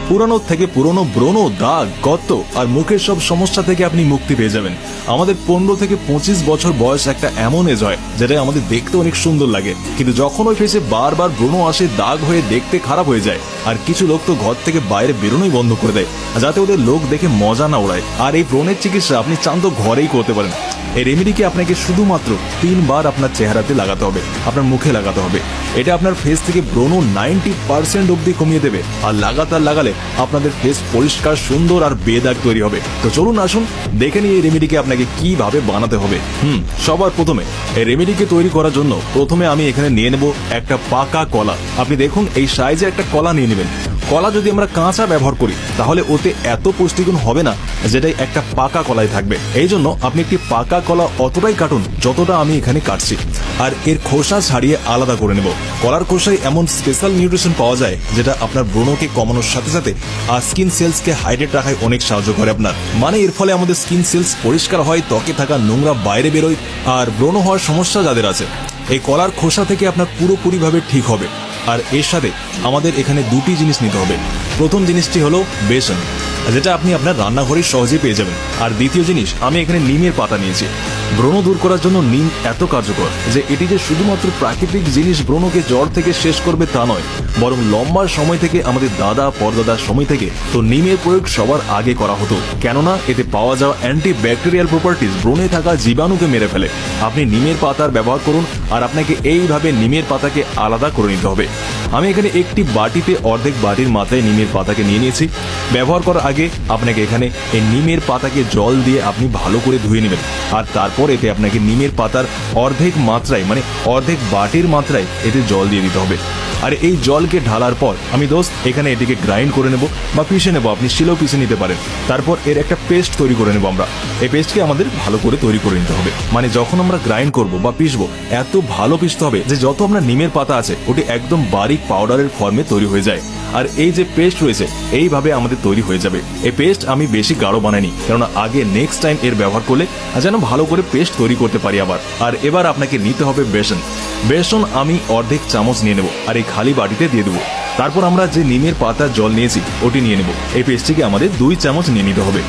পুরানো থেকে পুরনো ব্রণ, দাগ, গর্ত আর মুখের সব সমস্যা থেকে আপনি মুক্তি পেয়ে যাবেন। আমাদের 15 থেকে 25 বছর বয়স একটা এমন এজ হয় যেটা আমাদের দেখতে অনেক সুন্দর লাগে, কিন্তু যখন ওই ফেসে বারবার ব্রণ আসে, দাগ হয়ে দেখতে খারাপ হয়ে যায়। আর কিছু লোক তো ঘর থেকে বাইরে বেরোনোই বন্ধ করে দেয় যাতে ওদের লোক দেখে মজা না ওড়ায়। আর এই ব্রণের চিকিৎসা আপনি চান তো ঘরেই করতে পারেন। এই রেমেডিকে আপনাকে শুধুমাত্র 3 বার আপনার চেহারাতে লাগাতে হবে, আপনার মুখে লাগাতে হবে। এটা আপনার ফেস থেকে ব্রণ 90% অব্দি কমিয়ে দেবে। আর লাগাতার লাগালে আপনাদের ফেস পরিষ্কার, সুন্দর আর বেদাগ তৈরি হবে। তো চলুন আসুন দেখে নিই এই রেমেডিকে আপনাকে কিভাবে বানাতে হবে। সবার প্রথমে এই রেমেডিকে তৈরি করার জন্য প্রথমে আমি এখানে নিয়ে নেব একটা পাকা কলা। আপনি দেখুন এই সাইজে একটা কলা নিয়ে নেবেন। কলা যদি আমরা কাঁচা ব্যবহার করি তাহলে ওতে এত পুষ্টিগুণ হবে না যেটাই একটা পাকা কলাই থাকবে। এই জন্য আপনি একটি পাকা কলা অতটাই কাটুন যতটা আমি এখানে কাটছি, আর এর খোসা ছাড়িয়ে আলাদা করে নেব। কলার খোসায় এমন স্পেশাল নিউট্রিশন পাওয়া যায় যেটা আপনার ব্রণকে কমানোর সাথে সাথে আর স্কিন সেলসকে হাইড্রেট রাখায় অনেক সাহায্য করে আপনার। মানে এর ফলে আমাদের স্কিন সেলস পরিষ্কার হয়, ত্বকে থাকা নোংরা বাইরে বেরোয়, আর ব্রণ হওয়ার সমস্যা যাদের আছে এই কলার খোসা থেকে আপনার পুরোপুরিভাবে ঠিক হবে। আর এর সাথে আমাদের এখানে দুটি জিনিস নিতে হবে। প্রথম জিনিসটি হলো বেসন, যেটা আপনি আপনার রান্নাঘরে সহজেই পেয়ে যাবেন। আর দ্বিতীয় জিনিস, আমি এখানে নিমের পাতা নিয়েছি। ব্রণ দূর করার জন্য নিম এত কার্যকর যে এটি যে শুধুমাত্র প্রাকৃতিক জিনিস ব্রণকে জড় থেকে শেষ করবে তা নয়, বরং লম্বা সময় থেকে আমাদের দাদা পরদাদার সময় থেকে তো নিমের প্রয়োগ সবার আগে করা হতো, কেননা এতে পাওয়া যাওয়া অ্যান্টি ব্যাকটেরিয়াল প্রপার্টিজ ব্রণে থাকা জীবাণুকে মেরে ফেলে। আপনি নিমের পাতার ব্যবহার করুন, আর আপনাকে এইভাবে নিমের পাতাকে আলাদা করে নিতে হবে। আমি এখানে একটি বাটিতে অর্ধেক বাটির মাথায় নিমের পাতাকে নিয়ে নিয়েছি। ব্যবহার করার আগে আপনাকে এখানে এই নিমের পাতাকে জল দিয়ে আপনি ভালো করে ধুয়ে নেবেন, আর তারপর এতে আপনাকে নিমের পাতার অর্ধেক মাত্রায়, মানে অর্ধেক বাটির মাত্রায় এতে জল দিয়ে দিতে হবে। আর এই জলকে ঢালার পর আমি দোস্ত এখানে এটিকে গ্রাইন্ড করে নেব বা পিষে নেব, আপনি শিলেও পিষে নিতে পারেন। তারপর এর একটা পেস্ট তৈরি করে নেব আমরা। এই পেস্টকে আমাদের ভালো করে তৈরি করে নিতে হবে, মানে যখন আমরা গ্রাইন্ড করব বা পিষবো এত ভালো পিষতে হবে যে যত আমরা নিমের পাতা আছে ওটি একদম বারিক পাউডারের ফর্মে তৈরি হয়ে যায়। আর এই যে পেস্ট রয়েছে এইভাবে আমাদের তৈরি হয়ে যাবে। এই পেস্ট আমি বেশি গাঢ় বানাইনি, কেননা আগে নেক্সট টাইম এর ব্যবহার করলে যেন ভালো করে পেস্ট তৈরি করতে পারি আবার। আর এবার আপনাকে নিতে হবে বেসন। বেসন আমি অর্ধেক চামচ নিয়ে নেব আর এই খালি বাটিতে দিয়ে দেবো। তারপর আমরা যে নিমের পাতার জল নিয়েছি ওটি নিয়ে নেব। এই পেস্টটিকে আমাদের 2 চামচ নিয়ে নিতে হবে।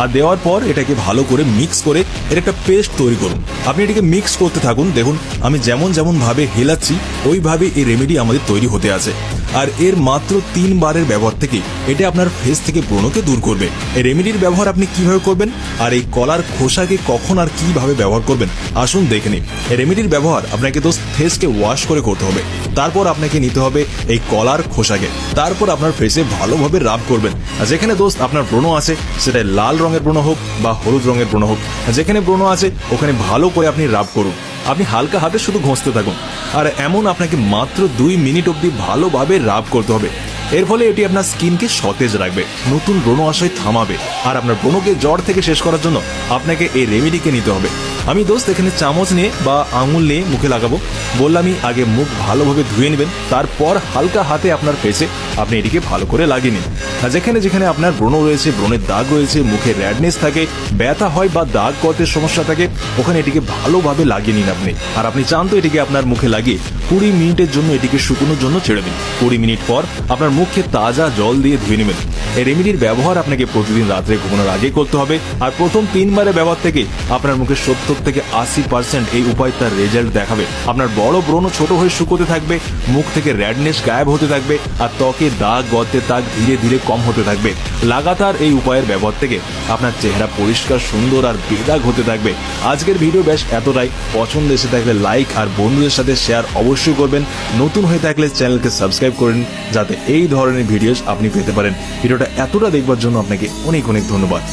আর দেওয়ার পর এটাকে ভালো করে মিক্স করে এর একটা পেস্ট তৈরি করুন। আপনি এটাকে মিক্স করতে থাকুন। দেখুন আমি যেমন যেমন ভাবে হেলাচ্ছি ওইভাবে এই রেমেডি আমাদের তৈরি হতে আছে। আর এর মাত্র 3 বারের ব্যবহার থেকে এটা আপনার ফেস থেকে ব্রণকে দূর করবে। এই রেমেডির ব্যবহার আপনি কিভাবে করবেন আর এই কলার খোসাকে কখন আর কিভাবে ব্যবহার করবেন আসুন দেখে নিন। এই রেমেডির ব্যবহার আপনাকে দোস্ত ফেসকে ওয়াশ করে করতে হবে। তারপর আপনাকে নিতে হবে এই কলার খোসাকে, তারপর আপনার ফেসে ভালোভাবে রাব করবেন। যেখানে দোস্ত আপনার ব্রণ আছে সেটা লাল রঙের ব্রণ হোক বা হলুদ রঙের ব্রণ হোক, যেখানে ব্রণ আছে ওখানে ভালো করে আপনি রাব করুন। আপনি হালকা হাতে শুধু ঘষতে থাকুন, আর এমন আপনাকে মাত্র 2 মিনিট অবধি ভালোভাবে রাব করতে হবে। এর ফলে এটি আপনার স্কিনকে সতেজ রাখবে, নতুন ব্রণ আসায় থামাবে। আর আপনার ব্রণকে জড় থেকে শেষ করার জন্য আপনাকে এই রেমেডিকে নিতে হবে। আমি দোস্ত এখানে চামচ নিয়ে বা আঙুল নিয়ে মুখে লাগাবো। বললামই আগে মুখ ভালোভাবে ধুয়ে নেবেন, তারপর হালকা হাতে আপনার ফেসে আপনি এটিকে ভালো করে লাগিয়ে নিন। আর যেখানে যেখানে আপনার ব্রণ রয়েছে, ব্রণের দাগ রয়েছে, মুখে র্যাডনেস থাকে, ব্যথা হয় বা দাগ গর্তের সমস্যা থাকে, ওখানে এটিকে ভালোভাবে লাগিয়ে নিন আপনি। আর আপনি চান তো এটিকে আপনার মুখে লাগিয়ে 20 মিনিটের জন্য এটিকে শুকনোর জন্য ছেড়ে দিন। 20 মিনিট পর আপনার মুখে তাজা জল দিয়ে ধুয়ে নেবেন। এই রেমেডির ব্যবহার আপনাকে প্রতিদিন রাত্রে ঘুমানোর আগে করতে হবে। আর প্রথম 3 বারের ব্যবহার থেকে আপনার মুখে 70 থেকে 80% এই উপায় তার রেজাল্ট দেখাবে। আপনার বড় ব্রণ ছোট হয়ে শুকোতে থাকবে, মুখ থেকে র্যাডনেস গায়েব হতে থাকবে, আর ত্বকে দাগ গর্তের দাগ ধীরে ধীরে কম হতে থাকবে। লাগাতার এই উপায়ের ব্যবহার থেকে আপনার চেহারা পরিষ্কার, সুন্দর আর বেদাগ হতে থাকবে। আজকের ভিডিও বেশ এতটাই। পছন্দ এসে থাকলে লাইক আর বন্ধুদের সাথে শেয়ার অবশ্যই করবেন। নতুন হয়ে থাকলে চ্যানেলকে সাবস্ক্রাইব করুন যাতে এই ধরনের ভিডিওস আপনি পেতে পারেন। ভিডিওটা এতটা দেখবার জন্য আপনাকে অনেক অনেক ধন্যবাদ।